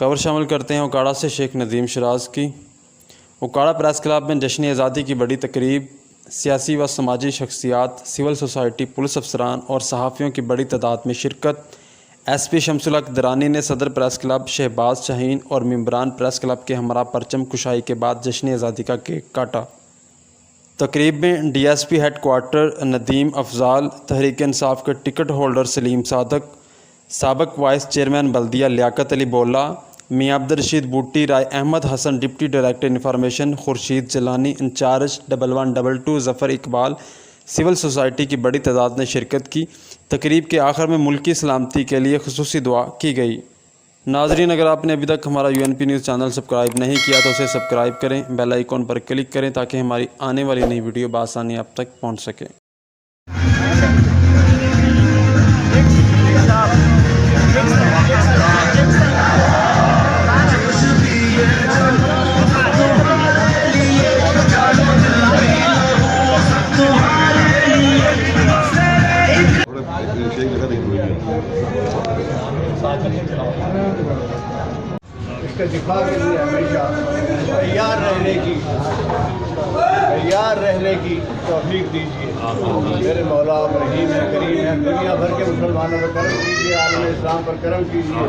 खबर शामिल करते हैं उकाड़ा से शेख नदीम शराज की। उकाड़ा प्रेस क्लब में जश्न आज़ादी की बड़ी तकरीब, सियासी व समाजी शख्सियात, सिविल सोसाइटी, पुलिस अफसरान और सहाफ़ियों की बड़ी तादाद में शिरकत। SP शमसुल हक दरानी ने सदर प्रेस क्लब शहबाज शाहीन और मेंबरान प्रेस क्लब के हमरा परचम कुशाई के बाद जश्न आज़ादी का केक काटा। तकरीब में DSP head quarter Nadeem Afzal, Tehreek Insaf के टिकट होल्डर सलीम सादक, साबक वाइस चेयरमैन बल्दिया Liaquat Ali Bola, Mian Abdurrasheed Buti, Rai Ahmad Hasan deputy director information, Khurshid Jilani incharge 1122, Zafar Iqbal, civil society की बड़ी तादाद ने शिरकत की। तकरीब के आखिर में मुल्की सलामती के लिए खुसूसी दुआ की गई। नाजरीन, अगर आपने अभी तक हमारा UNP न्यूज़ चैनल सब्सक्राइब नहीं किया तो उसे सब्सक्राइब करें, बेल आइकॉन पर क्लिक करें ताकि हमारी आने वाली नई वीडियो बआसानी आप तक पहुँच सके। इसके दिफा के लिए हमेशा तैयार रहने की तौफीक दीजिए। मेरे मौला रहीम है, करीम है। दुनिया भर के मुसलमानों पर करम कीजिए, आलम इस्लाम पर करम कीजिए।